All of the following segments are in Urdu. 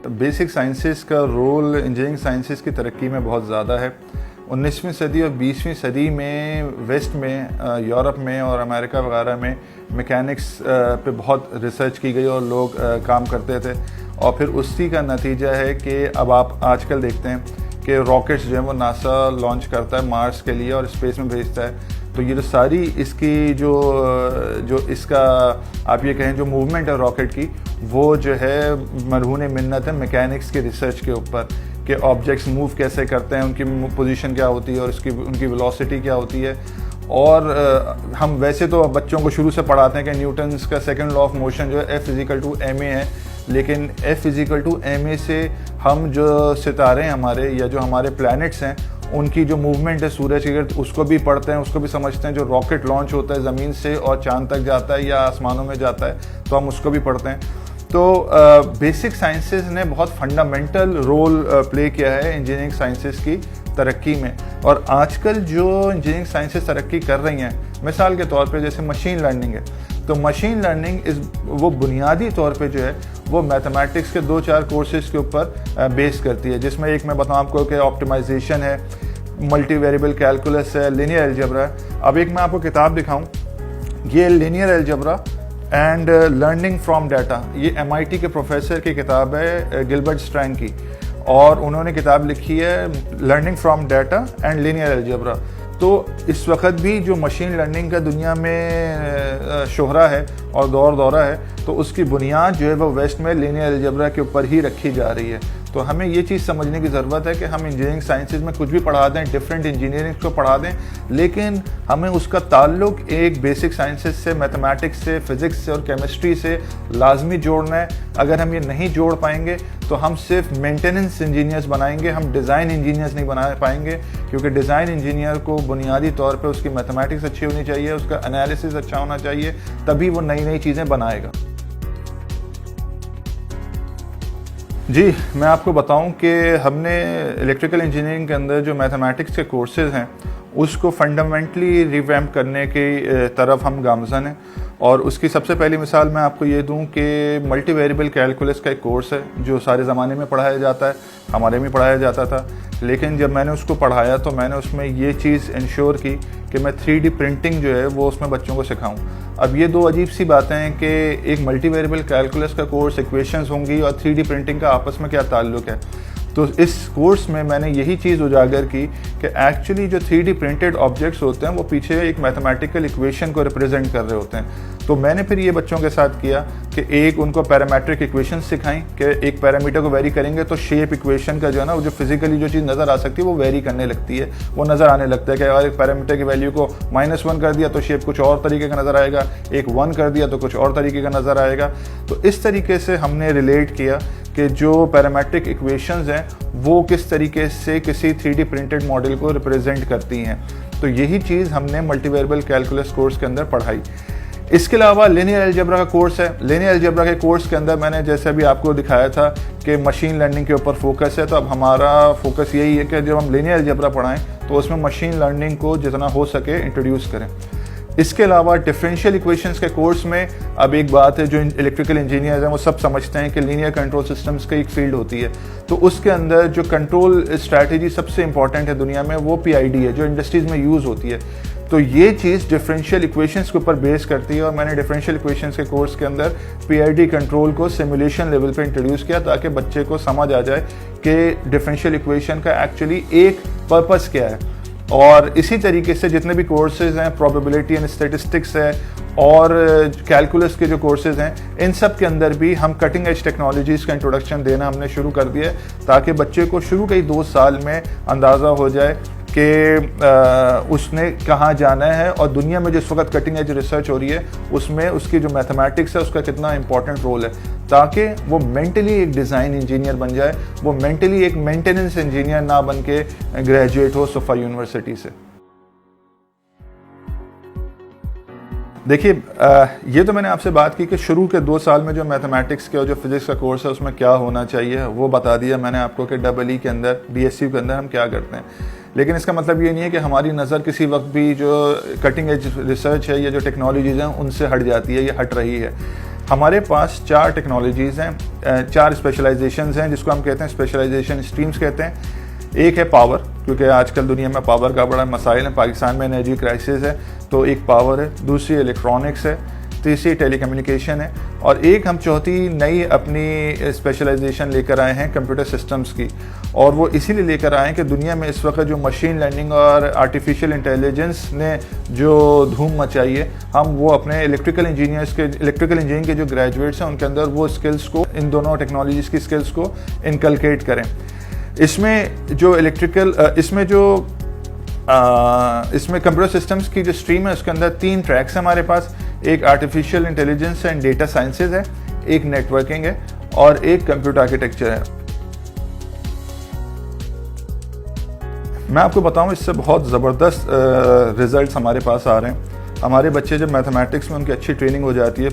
بیسک سائنسز کا رول انجینئرنگ سائنسز کی ترقی میں بہت زیادہ ہے. 19ویں صدی اور 20ویں صدی میں ویسٹ میں یورپ میں اور امریکہ وغیرہ میں میکینکس پہ بہت ریسرچ کی گئی اور لوگ کام کرتے تھے, اور پھر اسی کا نتیجہ ہے کہ اب آپ آج کل دیکھتے ہیں کہ راکٹس جو ہیں وہ ناسا لانچ کرتا ہے مارس کے لیے اور اسپیس میں بھیجتا ہے. تو یہ جو ساری اس کی جو اس کا آپ یہ کہیں جو موومنٹ ہے راکٹ کی, وہ جو ہے مرہون منت ہے میکینکس کی ریسرچ کے اوپر کہ آبجیکٹس موو کیسے کرتے ہیں, ان کی پوزیشن کیا ہوتی ہے اور ان کی ویلوسٹی کیا ہوتی ہے. اور ہم ویسے تو بچوں کو شروع سے پڑھاتے ہیں کہ نیوٹنس کا سیکنڈ لا آف موشن جو ہے F=ma ہے, لیکن F=ma سے ہم جو ستارے ہیں ہمارے یا جو ہمارے پلانٹس ہیں ان کی جو موومنٹ ہے سورج کے گرد, اس کو بھی پڑھتے ہیں, اس کو بھی سمجھتے ہیں. جو راکٹ لانچ ہوتا ہے زمین سے اور چاند تک جاتا ہے یا آسمانوں میں جاتا ہے تو ہم اس کو بھی پڑھتے ہیں. تو بیسک سائنسز نے بہت فنڈامنٹل رول پلے کیا ہے انجینئرنگ سائنسز کی ترقی میں. اور آج کل جو انجینئرنگ سائنسز ترقی کر رہی ہیں, مثال کے طور پہ جیسے مشین لرننگ ہے, تو مشین لرننگ وہ بنیادی طور پہ جو ہے وہ میتھمیٹکس کے 2-4 کورسز کے اوپر بیس کرتی ہے, جس میں ایک میں بتاؤں آپ کو کہ آپٹیمائزیشن ہے, ملٹی ویریبل کیلکولس ہے, لینئر الجبرا ہے. اب ایک میں آپ کو کتاب دکھاؤں, یہ linear algebra and learning from data, یہ MIT کے پروفیسر کی کتاب ہے گلبرٹ اسٹرینگ کی, اور انہوں نے کتاب لکھی ہے learning from data and linear algebra. تو اس وقت بھی جو مشین لرننگ کا دنیا میں شہرہ ہے اور دورہ ہے, تو اس کی بنیاد جو ہے وہ ویسٹ میں لینئر الجبرا کے اوپر ہی رکھی جا رہی ہے. تو ہمیں یہ چیز سمجھنے کی ضرورت ہے کہ ہم انجینئرنگ سائنسز میں کچھ بھی پڑھا دیں, ڈفرینٹ انجینئرنگ کو پڑھا دیں, لیکن ہمیں اس کا تعلق ایک بیسک سائنسز سے, میتھمیٹکس سے, فزکس سے اور کیمسٹری سے لازمی جوڑنا ہے. اگر ہم یہ نہیں جوڑ پائیں گے تو ہم صرف مینٹیننس انجینئرز بنائیں گے, ہم ڈیزائن انجینئرز نہیں بنا پائیں گے, کیونکہ ڈیزائن انجینئر کو بنیادی طور پہ اس کی میتھمیٹکس اچھی ہونی چاہیے, اس کا انالیسس اچھا ہونا چاہیے, تبھی وہ نئی چیزیں بنائے گا. جی, میں آپ کو بتاؤں کہ ہم نے الیکٹریکل انجینئرنگ کے اندر جو میتھمیٹکس کے کورسز ہیں اس کو فنڈامنٹلی ریویمپ کرنے کی طرف ہم گامزن ہیں. اور اس کی سب سے پہلی مثال میں آپ کو یہ دوں کہ ملٹی ویریبل کیلکولس کا ایک کورس ہے جو سارے زمانے میں پڑھایا جاتا ہے, ہمارے میں پڑھایا جاتا تھا, لیکن جب میں نے اس کو پڑھایا تو میں نے اس میں یہ چیز انشور کی کہ میں 3D پرنٹنگ جو ہے وہ اس میں بچوں کو سکھاؤں. اب یہ دو عجیب سی باتیں ہیں کہ ایک ملٹی ویریبل کیلکولس کا کورس, ایکویشنز ہوں گی, اور 3D پرنٹنگ کا آپس میں کیا تعلق ہے. تو اس کورس میں نے یہی چیز اجاگر کی کہ ایکچولی جو 3D پرنٹڈ آبجیکٹس ہوتے ہیں وہ پیچھے ایک میتھمیٹیکل ایکویشن کو ریپرزینٹ کر رہے ہوتے ہیں. تو میں نے پھر یہ بچوں کے ساتھ کیا کہ ایک ان کو پیرامیٹرک ایکویشن سکھائیں کہ ایک پیرامیٹر کو ویری کریں گے تو شیپ ایکویشن کا جو ہے نا, جو فزیکلی جو چیز نظر آ سکتی ہے وہ ویری کرنے لگتی ہے, وہ نظر آنے لگتا ہے کہ اگر ایک پیرامیٹر کی ویلیو کو -1 کر دیا تو شیپ کچھ اور طریقے کا نظر آئے گا, ایک 1 کر دیا تو کچھ اور طریقے کا نظر آئے گا. تو اس طریقے سے ہم نے ریلیٹ کیا کہ جو پیرامیٹرک ایکویشنز ہیں وہ کس طریقے سے کسی 3D پرنٹڈ ماڈل کو ریپرزینٹ کرتی ہیں. تو یہی چیز ہم نے ملٹی ویریبل کیلکولس کورس کے اندر پڑھائی. اس کے علاوہ لینئر الجبرا کا کورس ہے. لینئر الجبرا کے کورس کے اندر میں نے جیسے ابھی آپ کو دکھایا تھا کہ مشین لرننگ کے اوپر فوکس ہے, تو اب ہمارا فوکس یہی ہے کہ جب ہم لینئر الجبرا پڑھائیں تو اس میں مشین لرننگ کو جتنا ہو سکے انٹروڈیوس کریں. اس کے علاوہ ڈفرینشیل ایکویشنز کے کورس میں اب ایک بات ہے جو الیکٹریکل انجینئرز ہیں وہ سب سمجھتے ہیں کہ لینئر کنٹرول سسٹمز کا ایک فیلڈ ہوتی ہے. تو اس کے اندر جو کنٹرول اسٹریٹجی سب سے امپورٹنٹ ہے دنیا میں وہ PID ہے جو انڈسٹریز میں یوز ہوتی ہے. تو یہ چیز ڈفرینشیل ایکویشنز کے اوپر بیس کرتی ہے, اور میں نے ڈفرینشیل ایکویشنز کے کورس کے اندر PID کنٹرول کو سیمولیشن لیول پہ انٹروڈیوس کیا تاکہ بچے کو سمجھ آ جائے کہ ڈفرینشیل ایکویشن کا ایکچولی ایک پرپس کیا ہے. اور اسی طریقے سے جتنے بھی کورسز ہیں, پروبیبلٹی اینڈ اسٹیٹسٹکس ہے اور کیلکولس کے جو کورسز ہیں, ان سب کے اندر بھی ہم کٹنگ ایج ٹیکنالوجیز کا انٹروڈکشن دینا ہم نے شروع کر دیا ہے تاکہ بچے کو شروع کے ہی 2 سال میں اندازہ ہو جائے کہ اس نے کہاں جانا ہے, اور دنیا میں جس وقت کٹنگ ایج ریسرچ ہو رہی ہے اس میں اس کی جو میتھمیٹکس ہے اس کا کتنا امپورٹنٹ رول ہے, تاکہ وہ مینٹلی ایک ڈیزائن انجینئر بن جائے, وہ مینٹلی ایک مینٹیننس انجینئر نہ بن کے گریجویٹ ہو صفا یونیورسٹی سے. دیکھیے, یہ تو میں نے آپ سے بات کی کہ شروع کے 2 سال میں جو میتھمیٹکس کے اور جو فزکس کا کورس ہے اس میں کیا ہونا چاہیے وہ بتا دیا میں نے آپ کو کہ EE کے اندر, DSU کے اندر ہم کیا کرتے ہیں. لیکن اس کا مطلب یہ نہیں ہے کہ ہماری نظر کسی وقت بھی جو کٹنگ ایج ریسرچ ہے یا جو ٹیکنالوجیز ہیں ان سے ہٹ جاتی ہے یا ہٹ رہی ہے. ہمارے پاس 4 ٹیکنالوجیز ہیں, 4 اسپیشلائزیشنز ہیں جس کو ہم کہتے ہیں اسپیشلائزیشن اسٹریمز کہتے ہیں. ایک ہے پاور, کیونکہ آج کل دنیا میں پاور کا بڑا مسائل ہے, پاکستان میں انرجی کرائسس ہے, تو ایک پاور ہے, دوسری الیکٹرانکس ہے, تیسری ٹیلی کمیونیکیشن ہے, اور ایک ہم چوتھی نئی اپنی اسپیشلائزیشن لے کر آئے ہیں کمپیوٹر سسٹمز کی. اور وہ اسی لیے لے کر آئے ہیں کہ دنیا میں اس وقت جو مشین لرننگ اور آرٹیفیشیل انٹیلیجنس نے جو دھوم مچائی ہے, ہم وہ اپنے الیکٹریکل انجینئرنگ کے جو گریجویٹس ہیں ان کے اندر وہ اسکلس کو, ان دونوں ٹیکنالوجیز کی اسکلس کو انکلکیٹ کریں. اس میں کمپیوٹر سسٹمز کی جو اسٹریم ہے اس کے اندر 3 ٹریکس ہیں ہمارے پاس. ایک artificial intelligence and data sciences ہے, ایک نیٹ ورکنگ ہے, اور ایک کمپیوٹر آرکیٹیکچر ہے. میں آپ کو بتاؤں اس سے بہت زبردست ریزلٹس ہمارے پاس آ رہے ہیں. ہمارے بچے جب میتھمیٹکس میں ان کی اچھی ٹریننگ ہو جاتی ہے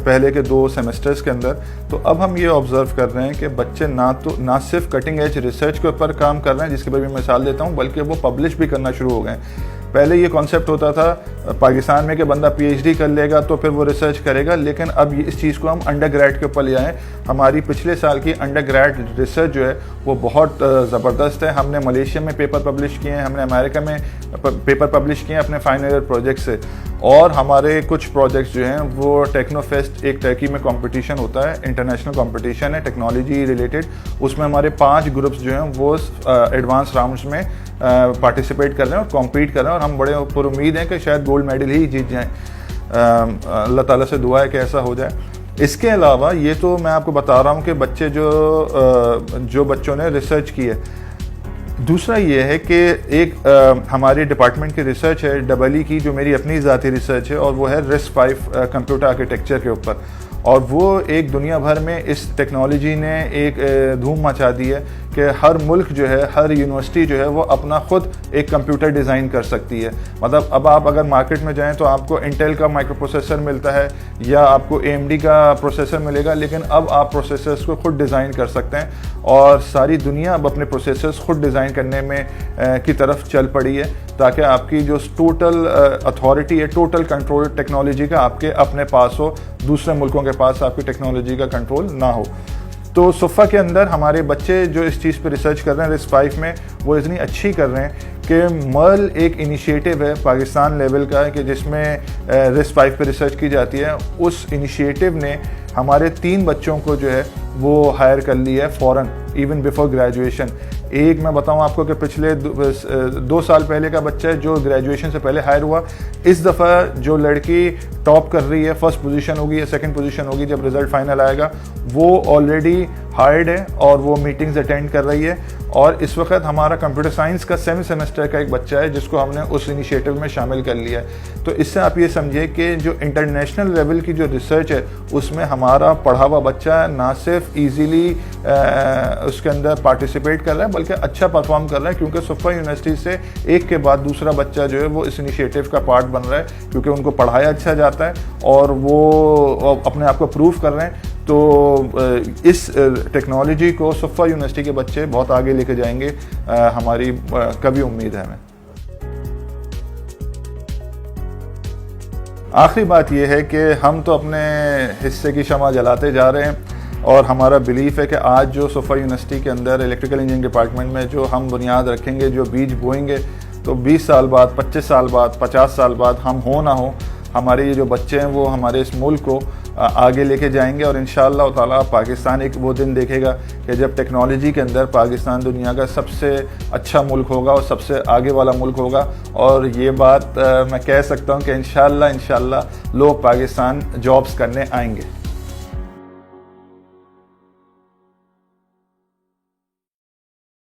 پہلے کے 2 سیمسٹرز کے اندر, تو اب ہم یہ آبزرو کر رہے ہیں کہ بچے نہ صرف کٹنگ ایج ریسرچ کے اوپر کام کر رہے ہیں, جس کی میں مثال دیتا ہوں, بلکہ وہ پبلش بھی کرنا شروع ہو گئے ہیں. پہلے یہ کانسیپٹ ہوتا تھا پاکستان میں کہ بندہ پی ایچ ڈی کر لے گا تو پھر وہ ریسرچ کرے گا, لیکن اب اس چیز کو ہم انڈر گریڈ کے اوپر لے آئے. ہماری پچھلے سال کی انڈر گریڈ ریسرچ جو ہے وہ بہت زبردست ہے. ہم نے ملیشیا میں پیپر پبلش کیے ہیں, ہم نے امریکہ میں پیپر پبلش کیے ہیں اپنے فائنل ایئر پروجیکٹ سے, اور ہمارے کچھ پروجیکٹس جو ہیں وہ ٹیکنو فیسٹ, ایک ٹرکی میں کمپٹیشن ہوتا ہے, انٹرنیشنل کمپٹیشن ہے ٹیکنالوجی ریلیٹڈ, اس میں ہمارے 5 گروپس جو ہیں وہ ایڈوانس راؤنڈس میں پارٹیسپیٹ کر رہے ہیں اور کمپیٹ کر رہے ہیں, اور ہم بڑے پر امید ہیں کہ شاید گولڈ میڈل ہی جیت جائیں. اللہ تعالیٰ سے دعا ہے کہ ایسا ہو جائے. اس کے علاوہ یہ تو میں آپ کو بتا رہا ہوں کہ بچے جو بچوں نے ریسرچ کی ہے. دوسرا یہ ہے کہ ایک ہماری ڈپارٹمنٹ کی ریسرچ ہے ڈبل کی, جو میری اپنی ذاتی ریسرچ ہے, اور وہ ہے RISC-V کمپیوٹر آرکیٹیکچر کے اوپر. اور وہ ایک دنیا بھر میں اس ٹیکنالوجی نے ایک دھوم مچا دی ہے کہ ہر ملک جو ہے, ہر یونیورسٹی جو ہے وہ اپنا خود ایک کمپیوٹر ڈیزائن کر سکتی ہے. مطلب اب آپ اگر مارکیٹ میں جائیں تو آپ کو انٹیل کا مائکرو پروسیسر ملتا ہے یا آپ کو AMD کا پروسیسر ملے گا, لیکن اب آپ پروسیسرز کو خود ڈیزائن کر سکتے ہیں, اور ساری دنیا اب اپنے پروسیسرز خود ڈیزائن کرنے میں کی طرف چل پڑی ہے, تاکہ آپ کی جو ٹوٹل اتھارٹی ہے, ٹوٹل کنٹرول ٹیکنالوجی کا آپ کے اپنے پاس ہو, دوسرے ملکوں کے پاس آپ کی ٹیکنالوجی کا کنٹرول نہ ہو. تو صفا کے اندر ہمارے بچے جو اس چیز پہ ریسرچ کر رہے ہیں RISC-V میں, وہ اتنی اچھی کر رہے ہیں کہ مرل ایک انیشیٹو ہے پاکستان لیول کا کہ جس میں RISC-V پہ ریسرچ کی جاتی ہے. اس انیشیٹو نے ہمارے 3 بچوں کو جو ہے وہ ہائر کر لیا ہے فوراً, ایون بیفور گریجویشن. ایک میں بتاؤں آپ کو کہ پچھلے 2 سال پہلے کا بچہ ہے جو گریجویشن سے پہلے ہائر ہوا. اس دفعہ جو لڑکی ٹاپ کر رہی ہے, فرسٹ پوزیشن ہوگی یا سیکنڈ پوزیشن ہوگی جب رزلٹ فائنل آئے گا, وہ آلریڈی ہائرڈ ہے اور وہ میٹنگز اٹینڈ کر رہی ہے. اور اس وقت ہمارا کمپیوٹر سائنس کا 7 سیمسٹر کا ایک بچہ ہے جس کو ہم نے اس انیشیٹو میں شامل کر لیا ہے. تو اس سے آپ یہ سمجھے کہ جو انٹرنیشنل لیول کی جو ریسرچ ہے اس میں ہمارا پڑھا ہوا بچہ نہ صرف ایزیلی اس کے اندر پارٹیسپیٹ کر رہا ہے بلکہ اچھا پرفارم کر رہا ہے, کیونکہ صفا یونیورسٹی سے ایک کے بعد دوسرا بچہ جو ہے وہ اس انیشیٹو کا پارٹ بن رہا ہے, کیونکہ ان کو پڑھایا اچھا جاتا ہے اور وہ اپنے آپ کو پروف کر رہے ہیں. تو اس ٹیکنالوجی کو صفا یونیورسٹی کے بچے بہت آگے لے کے جائیں گے, ہماری کبھی امید ہے ہمیں. آخری بات یہ ہے کہ ہم تو اپنے حصے کی شمع جلاتے جا رہے ہیں, اور ہمارا بلیف ہے کہ آج جو صفا یونیورسٹی کے اندر الیکٹریکل انجینئرنگ ڈپارٹمنٹ میں جو ہم بنیاد رکھیں گے, جو بیج بوئیں گے, تو 20 سال بعد, 25 سال بعد, 50 سال بعد ہم ہوں نہ ہوں, ہمارے یہ جو بچے ہیں وہ ہمارے اس ملک کو آگے لے کے جائیں گے. اور انشاءاللہ تعالیٰ پاکستان ایک وہ دن دیکھے گا کہ جب ٹیکنالوجی کے اندر پاکستان دنیا کا سب سے اچھا ملک ہوگا اور سب سے آگے والا ملک ہوگا. اور یہ بات میں کہہ سکتا ہوں کہ انشاءاللہ لوگ پاکستان جابس کرنے آئیں گے.